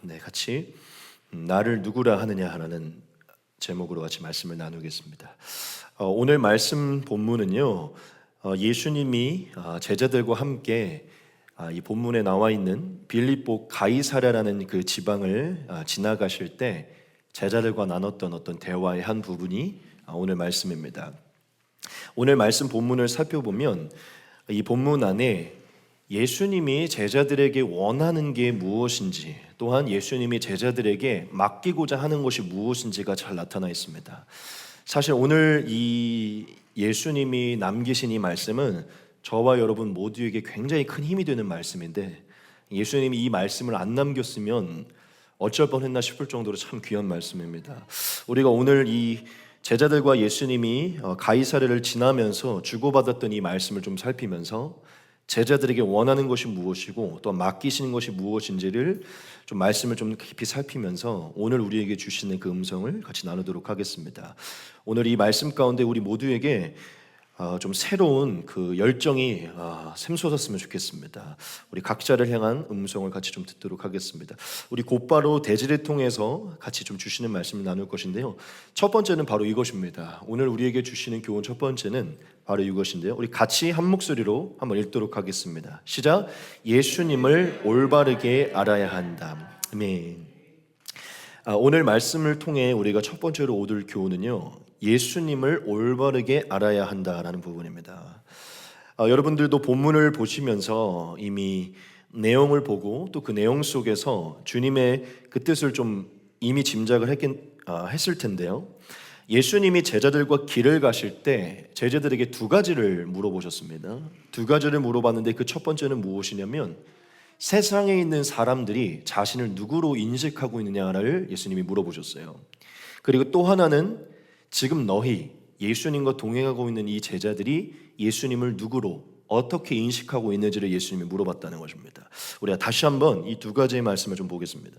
네, 같이 나를 누구라 하느냐라는 제목으로 같이 말씀을 나누겠습니다. 오늘 말씀 본문은요, 예수님이 제자들과 함께 이 본문에 나와 있는 빌립보 가이사랴라는 그 지방을 지나가실 때 제자들과 나눴던 어떤 대화의 한 부분이 오늘 말씀입니다. 오늘 말씀 본문을 살펴보면 이 본문 안에 예수님이 제자들에게 원하는 게 무엇인지, 또한 예수님이 제자들에게 맡기고자 하는 것이 무엇인지가 잘 나타나 있습니다. 사실 오늘 이 예수님이 남기신 이 말씀은 저와 여러분 모두에게 굉장히 큰 힘이 되는 말씀인데, 예수님이 이 말씀을 안 남겼으면 어쩔 뻔했나 싶을 정도로 참 귀한 말씀입니다. 우리가 오늘 이 제자들과 예수님이 가이사랴를 지나면서 주고받았던 이 말씀을 좀 살피면서 제자들에게 원하는 것이 무엇이고 또 맡기시는 것이 무엇인지를 좀 말씀을 좀 깊이 살피면서 오늘 우리에게 주시는 그 음성을 같이 나누도록 하겠습니다. 오늘 이 말씀 가운데 우리 모두에게 좀 새로운 그 열정이 샘솟았으면 좋겠습니다. 우리 각자를 향한 음성을 같이 좀 듣도록 하겠습니다. 우리 곧바로 대지를 통해서 같이 좀 주시는 말씀을 나눌 것인데요. 첫 번째는 바로 이것입니다. 오늘 우리에게 주시는 교훈 첫 번째는 바로 이것인데요. 우리 같이 한 목소리로 한번 읽도록 하겠습니다. 시작. 예수님을 올바르게 알아야 한다. 아멘. 오늘 말씀을 통해 우리가 첫 번째로 얻을 교훈은요, 예수님을 올바르게 알아야 한다라는 부분입니다. 여러분들도 본문을 보시면서 이미 내용을 보고 또 그 내용 속에서 주님의 그 뜻을 좀 이미 짐작을 했을 텐데요. 예수님이 제자들과 길을 가실 때 제자들에게 두 가지를 물어보셨습니다. 두 가지를 물어봤는데 그 첫 번째는 무엇이냐면 세상에 있는 사람들이 자신을 누구로 인식하고 있느냐를 예수님이 물어보셨어요. 그리고 또 하나는 지금 너희 예수님과 동행하고 있는 이 제자들이 예수님을 누구로 어떻게 인식하고 있는지를 예수님이 물어봤다는 것입니다. 우리가 다시 한번 이 두 가지의 말씀을 좀 보겠습니다.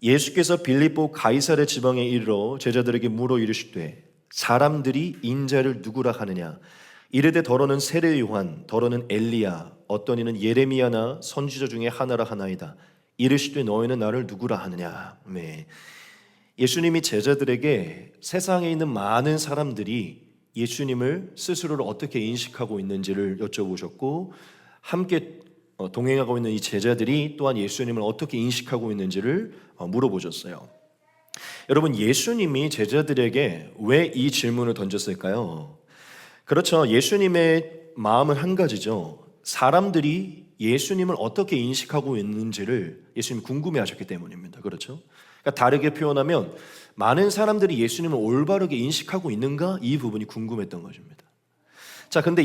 예수께서 빌립보 가이사랴 지방에 이르러 제자들에게 물어 이르시되 사람들이 인자를 누구라 하느냐 이르되 더러는 세례 요한 더러는 엘리야 어떤 이는 예레미야나 선지자 중에 하나라 하나이다. 이르시되 너희는 나를 누구라 하느냐. 네. 예수님이 제자들에게 세상에 있는 많은 사람들이 예수님을 스스로를 어떻게 인식하고 있는지를 여쭤보셨고, 함께 동행하고 있는 이 제자들이 또한 예수님을 어떻게 인식하고 있는지를 물어보셨어요. 여러분, 예수님이 제자들에게 왜 이 질문을 던졌을까요? 그렇죠. 예수님의 마음은 한 가지죠. 사람들이 예수님을 어떻게 인식하고 있는지를 예수님이 궁금해하셨기 때문입니다. 그렇죠? 그러니까 다르게 표현하면 많은 사람들이 예수님을 올바르게 인식하고 있는가? 이 부분이 궁금했던 것입니다. 자, 근데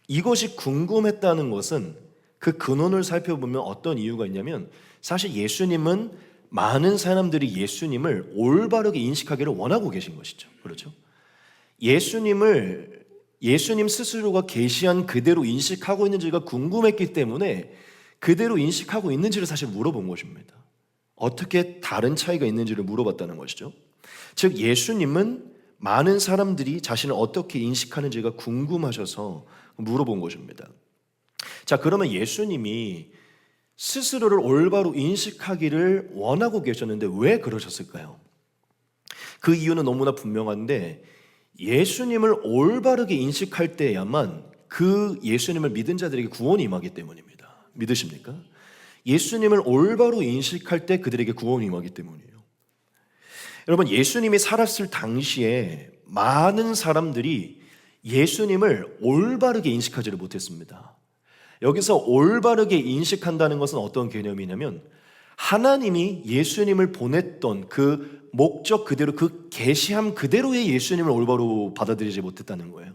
이것이 궁금했다는 것은 그 근원을 살펴보면 어떤 이유가 있냐면 사실 예수님은 많은 사람들이 예수님을 올바르게 인식하기를 원하고 계신 것이죠. 그렇죠? 예수님 스스로가 계시한 그대로 인식하고 있는지가 궁금했기 때문에 그대로 인식하고 있는지를 사실 물어본 것입니다. 어떻게 다른 차이가 있는지를 물어봤다는 것이죠. 즉 예수님은 많은 사람들이 자신을 어떻게 인식하는지가 궁금하셔서 물어본 것입니다. 자, 그러면 예수님이 스스로를 올바로 인식하기를 원하고 계셨는데 왜 그러셨을까요? 그 이유는 너무나 분명한데 예수님을 올바르게 인식할 때야만 그 예수님을 믿은 자들에게 구원이 임하기 때문입니다. 믿으십니까? 예수님을 올바로 인식할 때 그들에게 구원이 임하기 때문이에요. 여러분, 예수님이 살았을 당시에 많은 사람들이 예수님을 올바르게 인식하지를 못했습니다. 여기서 올바르게 인식한다는 것은 어떤 개념이냐면 하나님이 예수님을 보냈던 그 목적 그대로 그 계시함 그대로의 예수님을 올바로 받아들이지 못했다는 거예요.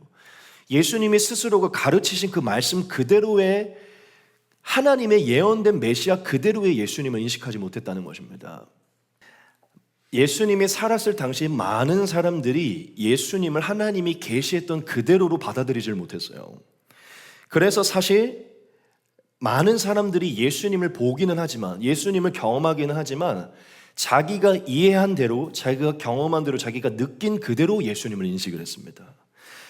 예수님이 스스로가 가르치신 그 말씀 그대로의 하나님의 예언된 메시아 그대로의 예수님을 인식하지 못했다는 것입니다. 예수님이 살았을 당시 많은 사람들이 예수님을 하나님이 계시했던 그대로로 받아들이질 못했어요. 그래서 사실 많은 사람들이 예수님을 보기는 하지만 예수님을 경험하기는 하지만 자기가 이해한 대로 자기가 경험한 대로 자기가 느낀 그대로 예수님을 인식을 했습니다.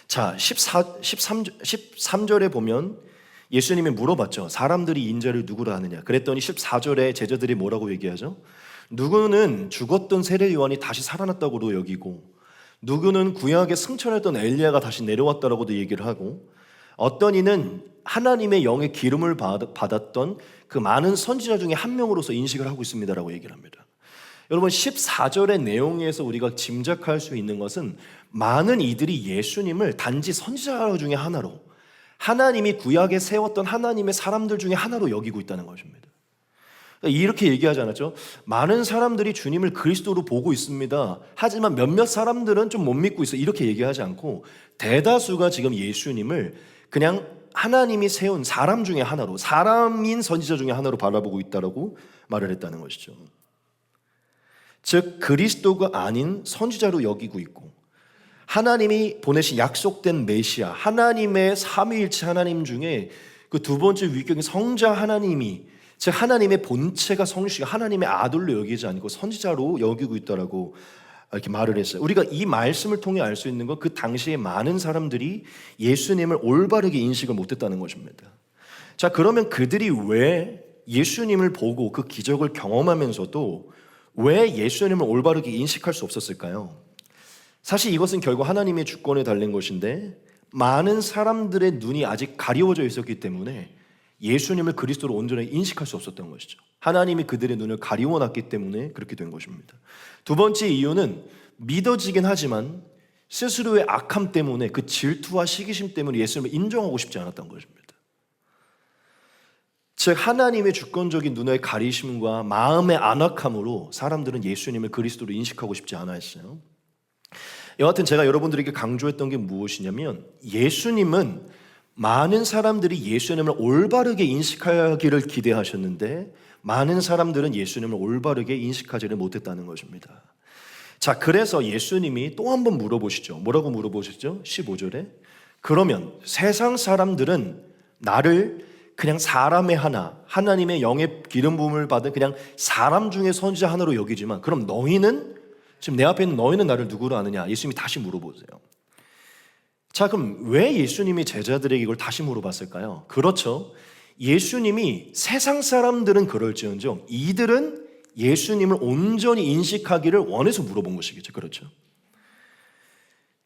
자, 13절에 보면 예수님이 물어봤죠. 사람들이 인자를 누구라 하느냐. 그랬더니 14절에 제자들이 뭐라고 얘기하죠? 누구는 죽었던 세례 요한이 다시 살아났다고도 여기고, 누구는 구약에 승천했던 엘리야가 다시 내려왔다라고도 얘기를 하고, 어떤 이는 하나님의 영의 기름을 받았던 그 많은 선지자 중에 한 명으로서 인식을 하고 있습니다라고 얘기를 합니다. 여러분, 14절의 내용에서 우리가 짐작할 수 있는 것은 많은 이들이 예수님을 단지 선지자 중에 하나로, 하나님이 구약에 세웠던 하나님의 사람들 중에 하나로 여기고 있다는 것입니다. 이렇게 얘기하지 않았죠? 많은 사람들이 주님을 그리스도로 보고 있습니다. 하지만 몇몇 사람들은 좀 못 믿고 있어. 이렇게 얘기하지 않고 대다수가 지금 예수님을 그냥 하나님이 세운 사람 중에 하나로, 사람인 선지자 중에 하나로 바라보고 있다라고 말을 했다는 것이죠. 즉 그리스도가 아닌 선지자로 여기고 있고, 하나님이 보내신 약속된 메시아, 하나님의 삼위일체 하나님 중에 그 두 번째 위격인 성자 하나님이, 즉 하나님의 본체가 성육신이 하나님의 아들로 여기지 않고 선지자로 여기고 있다라고 이렇게 말을 했어요. 우리가 이 말씀을 통해 알 수 있는 건 그 당시에 많은 사람들이 예수님을 올바르게 인식을 못했다는 것입니다. 자, 그러면 그들이 왜 예수님을 보고 그 기적을 경험하면서도 왜 예수님을 올바르게 인식할 수 없었을까요? 사실 이것은 결국 하나님의 주권에 달린 것인데, 많은 사람들의 눈이 아직 가리워져 있었기 때문에 예수님을 그리스도로 온전히 인식할 수 없었던 것이죠. 하나님이 그들의 눈을 가리워놨기 때문에 그렇게 된 것입니다. 두 번째 이유는 믿어지긴 하지만 스스로의 악함 때문에, 그 질투와 시기심 때문에 예수님을 인정하고 싶지 않았던 것입니다. 즉 하나님의 주권적인 눈의 가리심과 마음의 안악함으로 사람들은 예수님을 그리스도로 인식하고 싶지 않아 했어요. 여하튼 제가 여러분들에게 강조했던 게 무엇이냐면, 예수님은 많은 사람들이 예수님을 올바르게 인식하기를 기대하셨는데 많은 사람들은 예수님을 올바르게 인식하지를 못했다는 것입니다. 자, 그래서 예수님이 또 한 번 물어보시죠. 뭐라고 물어보셨죠? 15절에 그러면 세상 사람들은 나를 그냥 사람의 하나, 하나님의 영의 기름 부음을 받은 그냥 사람 중에 선지자 하나로 여기지만, 그럼 너희는, 지금 내 앞에 있는 너희는 나를 누구로 아느냐? 예수님이 다시 물어보세요. 자, 그럼 왜 예수님이 제자들에게 이걸 다시 물어봤을까요? 그렇죠. 예수님이 세상 사람들은 그럴지언정 이들은 예수님을 온전히 인식하기를 원해서 물어본 것이겠죠. 그렇죠.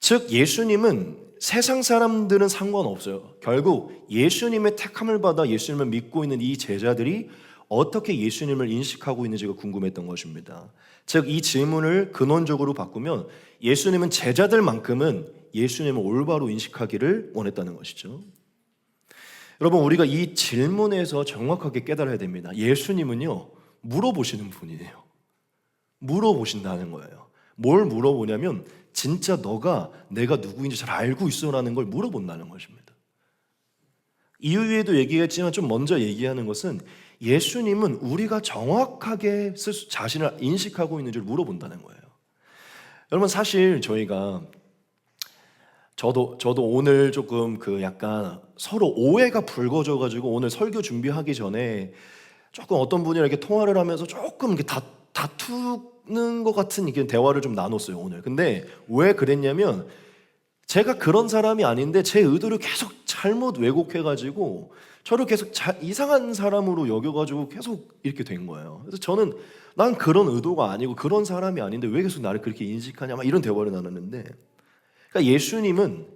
즉 예수님은 세상 사람들은 상관없어요. 결국 예수님의 택함을 받아 예수님을 믿고 있는 이 제자들이 어떻게 예수님을 인식하고 있는지가 궁금했던 것입니다. 즉 이 질문을 근원적으로 바꾸면 예수님은 제자들만큼은 예수님을 올바로 인식하기를 원했다는 것이죠. 여러분, 우리가 이 질문에서 정확하게 깨달아야 됩니다. 예수님은요, 물어보시는 분이에요. 물어보신다는 거예요. 뭘 물어보냐면 진짜 너가 내가 누구인지 잘 알고 있어라는 걸 물어본다는 것입니다. 이후에도 얘기했지만 좀 먼저 얘기하는 것은 예수님은 우리가 정확하게 자신을 인식하고 있는지를 물어본다는 거예요. 여러분, 사실 저도 오늘 조금 그 약간 서로 오해가 불거져가지고 오늘 설교 준비하기 전에 조금 어떤 분이랑 이렇게 통화를 하면서 조금 이렇게 다투는 것 같은 이렇게 대화를 좀 나눴어요, 오늘. 근데 왜 그랬냐면 제가 그런 사람이 아닌데 제 의도를 계속 잘못 왜곡해가지고 저를 계속 이상한 사람으로 여겨가지고 계속 이렇게 된 거예요. 그래서 저는 난 그런 의도가 아니고 그런 사람이 아닌데 왜 계속 나를 그렇게 인식하냐, 막 이런 대화를 나눴는데, 그러니까 예수님은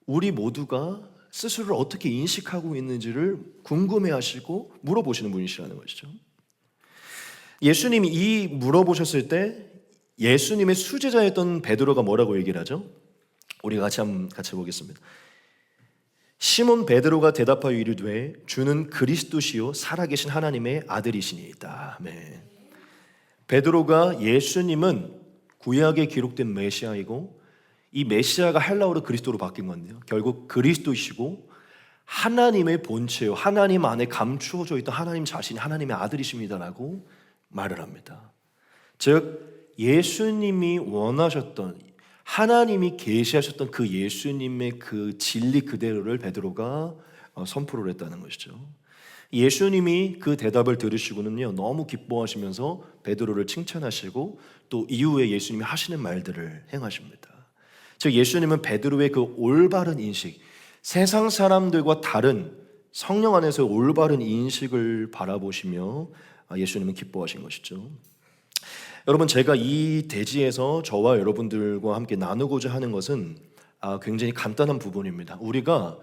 우리 모두가 스스로를 어떻게 인식하고 있는지를 궁금해하시고 물어보시는 분이시라는 것이죠. 예수님이 이 물어보셨을 때 예수님의 수제자였던 베드로가 뭐라고 얘기를 하죠? 우리가 같이 보겠습니다. 시몬 베드로가 대답하여 이르되 주는 그리스도시요 살아계신 하나님의 아들이시니이다. 아멘. 베드로가 예수님은 구약에 기록된 메시아이고 이 메시아가 헬라어로 그리스도로 바뀐 건데요, 결국 그리스도시고 하나님의 본체요, 하나님 안에 감추어져 있던 하나님 자신이 하나님의 아들이십니다라고 말을 합니다. 즉 예수님이 원하셨던, 하나님이 계시하셨던 그 예수님의 그 진리 그대로를 베드로가 선포를 했다는 것이죠. 예수님이 그 대답을 들으시고는요 너무 기뻐하시면서 베드로를 칭찬하시고 또 이후에 예수님이 하시는 말들을 행하십니다. 즉 예수님은 베드로의 그 올바른 인식, 세상 사람들과 다른 성령 안에서 올바른 인식을 바라보시며 예수님은 기뻐하신 것이죠. 여러분, 제가 이 대지에서 저와 여러분들과 함께 나누고자 하는 것은 굉장히 간단한 부분입니다. 우리가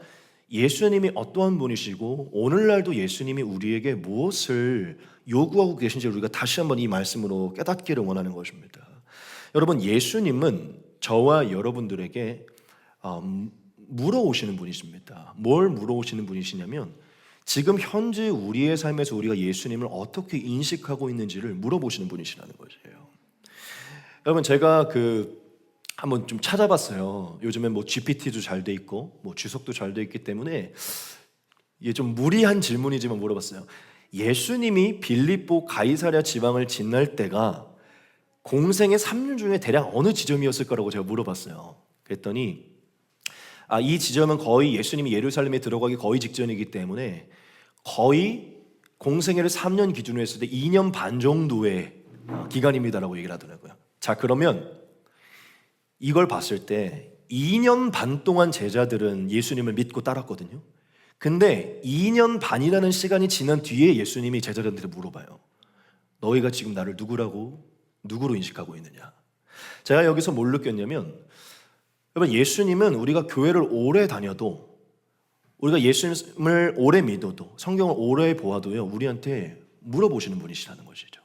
예수님이 어떠한 분이시고 오늘날도 예수님이 우리에게 무엇을 요구하고 계신지 우리가 다시 한번 이 말씀으로 깨닫기를 원하는 것입니다. 여러분, 예수님은 저와 여러분들에게 물어오시는 분이십니다. 뭘 물어오시는 분이시냐면 지금 현재 우리의 삶에서 우리가 예수님을 어떻게 인식하고 있는지를 물어보시는 분이시라는 것이에요. 여러분, 제가 한번 좀 찾아봤어요. 요즘에 뭐 GPT도 잘 돼 있고 뭐 주석도 잘 돼 있기 때문에 이게 좀 무리한 질문이지만 물어봤어요. 예수님이 빌립보 가이사랴 지방을 지날 때가 공생의 3년 중에 대략 어느 지점이었을 거라고 제가 물어봤어요. 그랬더니 이 지점은 거의 예수님이 예루살렘에 들어가기 거의 직전이기 때문에 거의 공생애를 3년 기준으로 했을 때 2년 반 정도의 기간입니다라고 얘기를 하더라고요. 자, 그러면 이걸 봤을 때 2년 반 동안 제자들은 예수님을 믿고 따랐거든요. 근데 2년 반이라는 시간이 지난 뒤에 예수님이 제자들한테 물어봐요. 너희가 지금 나를 누구로 인식하고 있느냐? 제가 여기서 뭘 느꼈냐면, 여러분, 예수님은 우리가 교회를 오래 다녀도, 우리가 예수님을 오래 믿어도, 성경을 오래 보아도요, 우리한테 물어보시는 분이시라는 것이죠.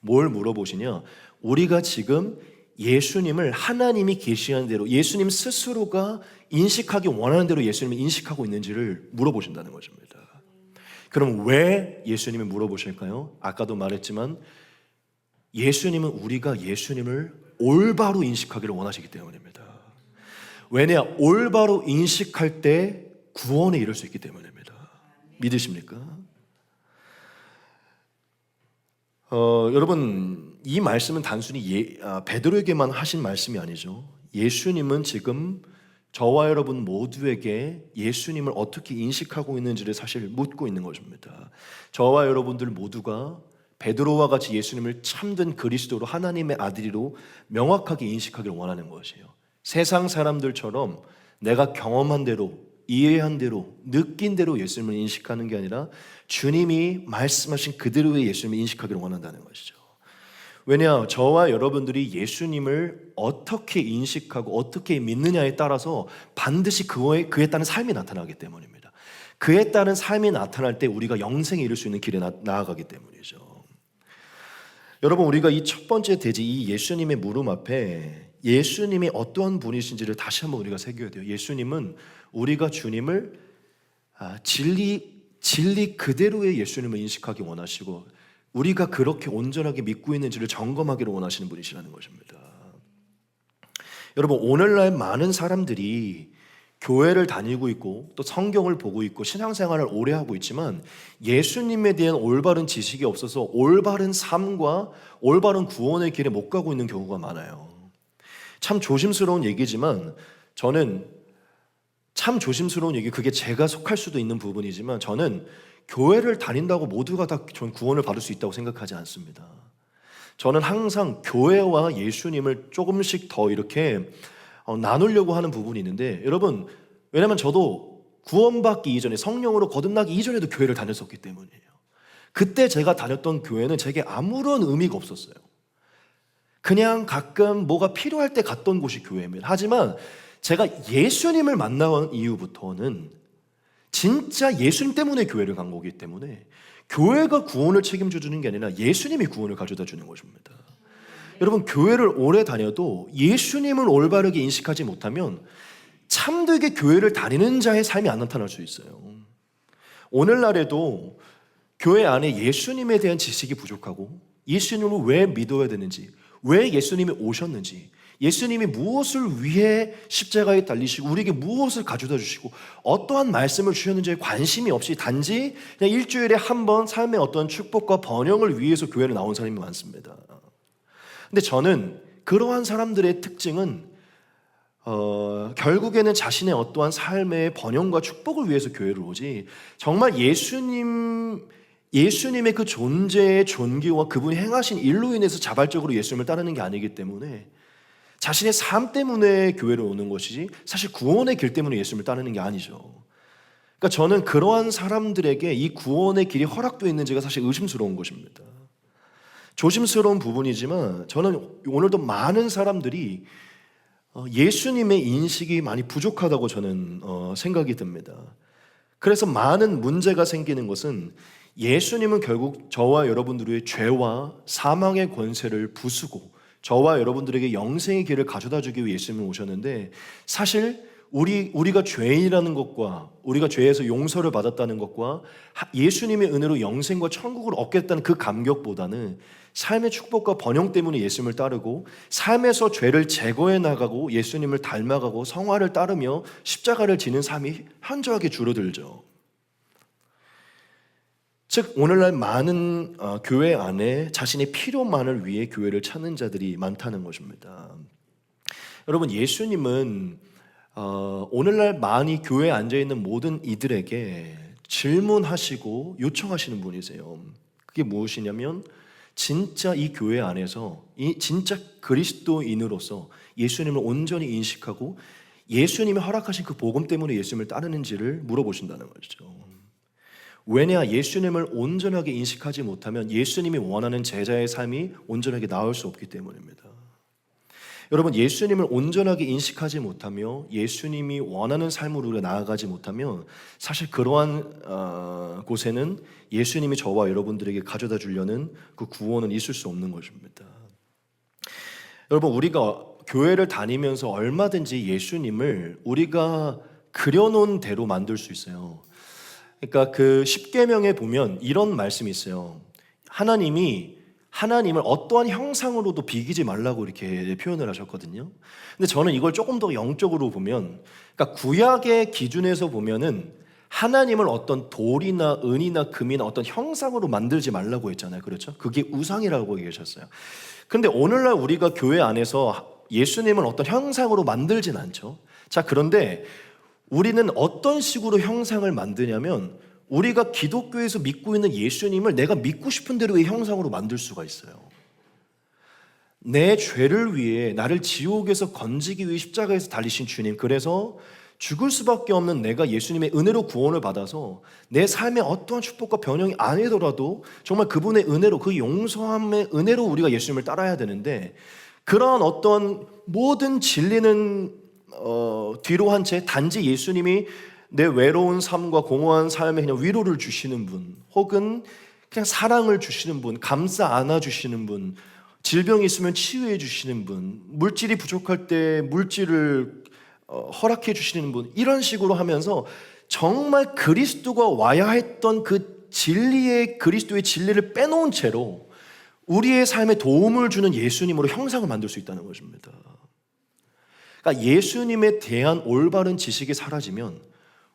뭘 물어보시냐? 우리가 지금 예수님을 하나님이 계시한 대로, 예수님 스스로가 인식하기 원하는 대로 예수님을 인식하고 있는지를 물어보신다는 것입니다. 그럼 왜 예수님이 물어보실까요? 아까도 말했지만 예수님은 우리가 예수님을 올바로 인식하기를 원하시기 때문입니다. 왜냐? 올바로 인식할 때 구원에 이를 수 있기 때문입니다. 믿으십니까? 여러분, 이 말씀은 단순히 베드로에게만 하신 말씀이 아니죠. 예수님은 지금 저와 여러분 모두에게 예수님을 어떻게 인식하고 있는지를 사실 묻고 있는 것입니다. 저와 여러분들 모두가 베드로와 같이 예수님을 참된 그리스도로, 하나님의 아들이로 명확하게 인식하기를 원하는 것이에요. 세상 사람들처럼 내가 경험한 대로, 이해한 대로, 느낀 대로 예수님을 인식하는 게 아니라 주님이 말씀하신 그대로의 예수님을 인식하기를 원한다는 것이죠. 왜냐, 저와 여러분들이 예수님을 어떻게 인식하고 어떻게 믿느냐에 따라서 반드시 그에 따른 삶이 나타나기 때문입니다. 그에 따른 삶이 나타날 때 우리가 영생에 이를 수 있는 길에 나아가기 때문이죠. 여러분, 우리가 이 첫 번째 대지, 이 예수님의 물음 앞에 예수님이 어떠한 분이신지를 다시 한번 우리가 새겨야 돼요. 예수님은 우리가 주님을 진리 그대로의 예수님을 인식하기 원하시고 우리가 그렇게 온전하게 믿고 있는지를 점검하기를 원하시는 분이시라는 것입니다. 여러분, 오늘날 많은 사람들이 교회를 다니고 있고 또 성경을 보고 있고 신앙생활을 오래 하고 있지만 예수님에 대한 올바른 지식이 없어서 올바른 삶과 올바른 구원의 길에 못 가고 있는 경우가 많아요. 참 조심스러운 얘기지만 저는 그게 제가 속할 수도 있는 부분이지만 저는 교회를 다닌다고 모두가 다 구원을 받을 수 있다고 생각하지 않습니다. 저는 항상 교회와 예수님을 조금씩 더 이렇게 나누려고 하는 부분이 있는데, 여러분, 왜냐면 저도 구원받기 이전에, 성령으로 거듭나기 이전에도 교회를 다녔었기 때문이에요. 그때 제가 다녔던 교회는 제게 아무런 의미가 없었어요. 그냥 가끔 뭐가 필요할 때 갔던 곳이 교회입니다. 하지만 제가 예수님을 만나온 이후부터는 진짜 예수님 때문에 교회를 간 거기 때문에 교회가 구원을 책임져 주는 게 아니라 예수님이 구원을 가져다 주는 것입니다. 여러분, 교회를 오래 다녀도 예수님을 올바르게 인식하지 못하면 참되게 교회를 다니는 자의 삶이 안 나타날 수 있어요. 오늘날에도 교회 안에 예수님에 대한 지식이 부족하고 예수님을 왜 믿어야 되는지, 왜 예수님이 오셨는지, 예수님이 무엇을 위해 십자가에 달리시고 우리에게 무엇을 가져다 주시고 어떠한 말씀을 주셨는지에 관심이 없이 단지 그냥 일주일에 한 번 삶의 어떤 축복과 번영을 위해서 교회를 나온 사람이 많습니다. 근데 저는 그러한 사람들의 특징은 결국에는 자신의 어떠한 삶의 번영과 축복을 위해서 교회를 오지, 정말 예수님의 그 존재의 존귀와 그분이 행하신 일로 인해서 자발적으로 예수님을 따르는 게 아니기 때문에 자신의 삶 때문에 교회를 오는 것이지 사실 구원의 길 때문에 예수님을 따르는 게 아니죠. 그러니까 저는 그러한 사람들에게 이 구원의 길이 허락되어 있는지가 사실 의심스러운 것입니다. 조심스러운 부분이지만 저는 오늘도 많은 사람들이 예수님의 인식이 많이 부족하다고 저는 생각이 듭니다. 그래서 많은 문제가 생기는 것은 예수님은 결국 저와 여러분들의 죄와 사망의 권세를 부수고 저와 여러분들에게 영생의 길을 가져다 주기 위해 예수님은 오셨는데, 사실 우리가 죄인이라는 것과 우리가 죄에서 용서를 받았다는 것과 예수님의 은혜로 영생과 천국을 얻겠다는 그 감격보다는 삶의 축복과 번영 때문에 예수님을 따르고 삶에서 죄를 제거해 나가고 예수님을 닮아가고 성화를 따르며 십자가를 지는 삶이 현저하게 줄어들죠. 즉 오늘날 많은 교회 안에 자신의 필요만을 위해 교회를 찾는 자들이 많다는 것입니다. 여러분, 예수님은 오늘날 많이 교회에 앉아있는 모든 이들에게 질문하시고 요청하시는 분이세요. 그게 무엇이냐면 진짜 이 교회 안에서 진짜 그리스도인으로서 예수님을 온전히 인식하고 예수님이 허락하신 그 복음 때문에 예수님을 따르는지를 물어보신다는 거죠. 왜냐, 예수님을 온전하게 인식하지 못하면 예수님이 원하는 제자의 삶이 온전하게 나올 수 없기 때문입니다. 여러분, 예수님을 온전하게 인식하지 못하며 예수님이 원하는 삶으로 우리가 나아가지 못하면 사실 그러한 곳에는 예수님이 저와 여러분들에게 가져다 주려는 그 구원은 있을 수 없는 것입니다. 여러분, 우리가 교회를 다니면서 얼마든지 예수님을 우리가 그려놓은 대로 만들 수 있어요. 그러니까 그 십계명에 보면 이런 말씀이 있어요. 하나님을 어떠한 형상으로도 비기지 말라고 이렇게 표현을 하셨거든요. 근데 저는 이걸 조금 더 영적으로 보면, 그러니까 구약의 기준에서 보면은 하나님을 어떤 돌이나 은이나 금이나 어떤 형상으로 만들지 말라고 했잖아요. 그렇죠? 그게 우상이라고 얘기하셨어요. 근데 오늘날 우리가 교회 안에서 예수님을 어떤 형상으로 만들진 않죠. 자, 그런데 우리는 어떤 식으로 형상을 만드냐면 우리가 기독교에서 믿고 있는 예수님을 내가 믿고 싶은 대로의 형상으로 만들 수가 있어요. 내 죄를 위해 나를 지옥에서 건지기 위해 십자가에서 달리신 주님, 그래서 죽을 수밖에 없는 내가 예수님의 은혜로 구원을 받아서 내 삶에 어떠한 축복과 변형이 아니더라도 정말 그분의 은혜로, 그 용서함의 은혜로 우리가 예수님을 따라야 되는데, 그런 어떤 모든 진리는 뒤로 한 채 단지 예수님이 내 외로운 삶과 공허한 삶에 그냥 위로를 주시는 분, 혹은 그냥 사랑을 주시는 분, 감싸 안아주시는 분, 질병이 있으면 치유해 주시는 분, 물질이 부족할 때 물질을 허락해 주시는 분, 이런 식으로 하면서 정말 그리스도가 와야 했던 그 진리의, 그리스도의 진리를 빼놓은 채로 우리의 삶에 도움을 주는 예수님으로 형상을 만들 수 있다는 것입니다. 그러니까 예수님에 대한 올바른 지식이 사라지면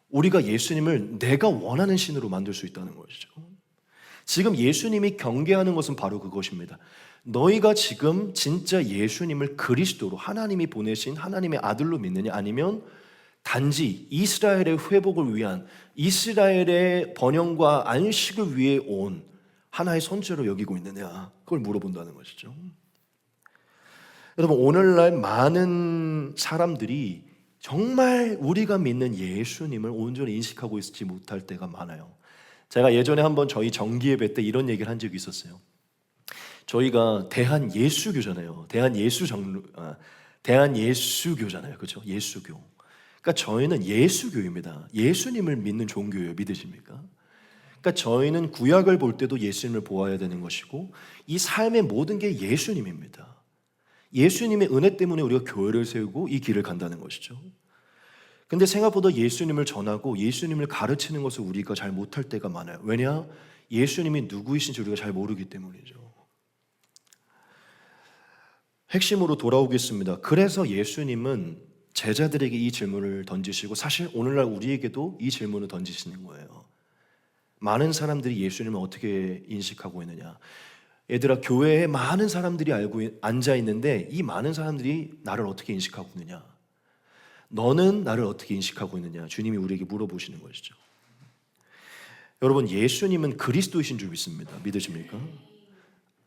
우리가 예수님을 내가 원하는 신으로 만들 수 있다는 것이죠. 지금 예수님이 경계하는 것은 바로 그것입니다. 너희가 지금 진짜 예수님을 그리스도로, 하나님이 보내신 하나님의 아들로 믿느냐, 아니면 단지 이스라엘의 회복을 위한, 이스라엘의 번영과 안식을 위해 온 하나의 선체로 여기고 있느냐, 그걸 물어본다는 것이죠. 여러분, 오늘날 많은 사람들이 정말 우리가 믿는 예수님을 온전히 인식하고 있지 못할 때가 많아요. 제가 예전에 한번 저희 정기예배 때 이런 얘기를 한 적이 있었어요. 저희가 대한예수교잖아요. 대한예수교잖아요. 그렇죠? 예수교. 그러니까 저희는 예수교입니다. 예수님을 믿는 종교예요. 믿으십니까? 그러니까 저희는 구약을 볼 때도 예수님을 보아야 되는 것이고, 이 삶의 모든 게 예수님입니다. 예수님의 은혜 때문에 우리가 교회를 세우고 이 길을 간다는 것이죠. 근데 생각보다 예수님을 전하고 예수님을 가르치는 것을 우리가 잘 못할 때가 많아요. 왜냐? 예수님이 누구이신지 우리가 잘 모르기 때문이죠. 핵심으로 돌아오겠습니다. 그래서 예수님은 제자들에게 이 질문을 던지시고, 사실 오늘날 우리에게도 이 질문을 던지시는 거예요. 많은 사람들이 예수님을 어떻게 인식하고 있느냐. 얘들아, 교회에 많은 사람들이 앉아 있는데 이 많은 사람들이 나를 어떻게 인식하고 있느냐, 너는 나를 어떻게 인식하고 있느냐, 주님이 우리에게 물어보시는 것이죠. 여러분, 예수님은 그리스도이신 줄 믿습니다. 믿으십니까?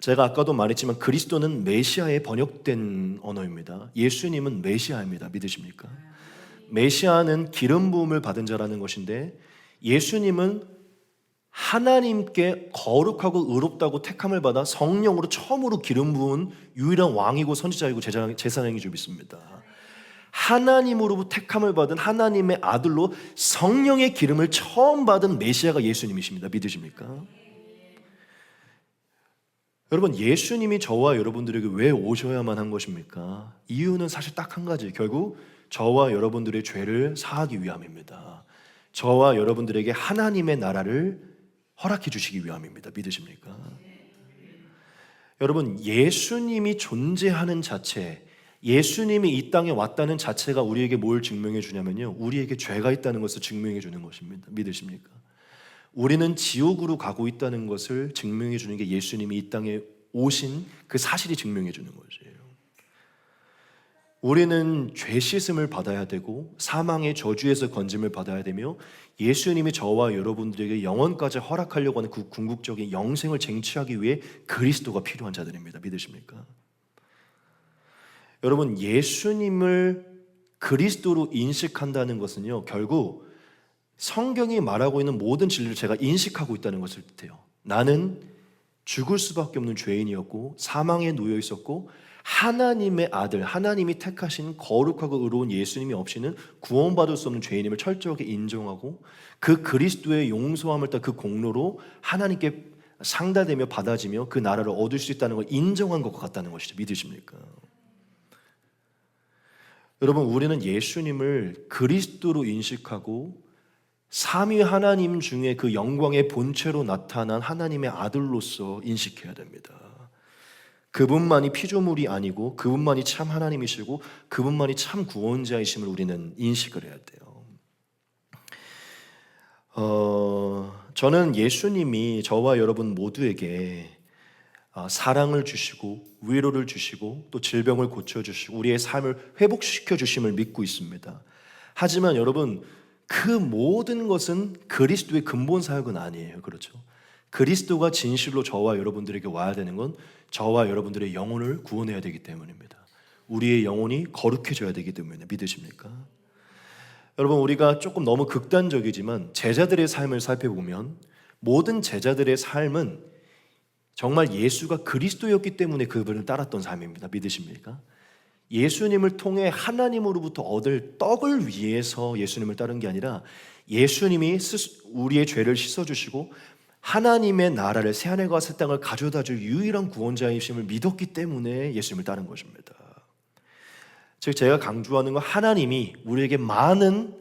제가 아까도 말했지만 그리스도는 메시아의 번역된 언어입니다. 예수님은 메시아입니다. 믿으십니까? 메시아는 기름 부음을 받은 자라는 것인데, 예수님은 하나님께 거룩하고 의롭다고 택함을 받아 성령으로 처음으로 기름 부은 유일한 왕이고 선지자이고 제사장인 줄 믿습니다. 하나님으로부터 택함을 받은 하나님의 아들로 성령의 기름을 처음 받은 메시아가 예수님이십니다. 믿으십니까? 여러분, 예수님이 저와 여러분들에게 왜 오셔야만 한 것입니까? 이유는 사실 딱 한 가지, 결국 저와 여러분들의 죄를 사하기 위함입니다. 저와 여러분들에게 하나님의 나라를 허락해 주시기 위함입니다. 믿으십니까? 여러분, 예수님이 존재하는 자체, 예수님이 이 땅에 왔다는 자체가 우리에게 뭘 증명해 주냐면요, 우리에게 죄가 있다는 것을 증명해 주는 것입니다. 믿으십니까? 우리는 지옥으로 가고 있다는 것을 증명해 주는 게 예수님이 이 땅에 오신 그 사실이 증명해 주는 것이에요. 우리는 죄 씻음을 받아야 되고 사망의 저주에서 건짐을 받아야 되며 예수님이 저와 여러분들에게 영원까지 허락하려고 하는 그 궁극적인 영생을 쟁취하기 위해 그리스도가 필요한 자들입니다. 믿으십니까? 여러분, 예수님을 그리스도로 인식한다는 것은요, 결국 성경이 말하고 있는 모든 진리를 제가 인식하고 있다는 것을 뜻해요. 나는 죽을 수밖에 없는 죄인이었고 사망에 놓여 있었고 하나님의 아들, 하나님이 택하신 거룩하고 의로운 예수님이 없이는 구원받을 수 없는 죄인임을 철저하게 인정하고 그 그리스도의 용서함을 따 그 공로로 하나님께 상달되며 받아지며 그 나라를 얻을 수 있다는 걸 인정한 것 같다는 것이죠. 믿으십니까? 여러분, 우리는 예수님을 그리스도로 인식하고 삼위 하나님 중에 그 영광의 본체로 나타난 하나님의 아들로서 인식해야 됩니다. 그분만이 피조물이 아니고 그분만이 참 하나님이시고 그분만이 참 구원자이심을 우리는 인식을 해야 돼요. 저는 예수님이 저와 여러분 모두에게 사랑을 주시고 위로를 주시고 또 질병을 고쳐주시고 우리의 삶을 회복시켜 주심을 믿고 있습니다. 하지만 여러분, 그 모든 것은 그리스도의 근본 사역은 아니에요. 그렇죠? 그리스도가 진실로 저와 여러분들에게 와야 되는 건 저와 여러분들의 영혼을 구원해야 되기 때문입니다. 우리의 영혼이 거룩해져야 되기 때문에. 믿으십니까? 여러분, 우리가 조금 너무 극단적이지만 제자들의 삶을 살펴보면 모든 제자들의 삶은 정말 예수가 그리스도였기 때문에 그분을 따랐던 삶입니다. 믿으십니까? 예수님을 통해 하나님으로부터 얻을 떡을 위해서 예수님을 따른 게 아니라 예수님이 우리의 죄를 씻어주시고 하나님의 나라를 새하늘과 새 땅을 가져다 줄 유일한 구원자이심을 믿었기 때문에 예수님을 따른 것입니다. 즉 제가 강조하는 건 하나님이 우리에게 많은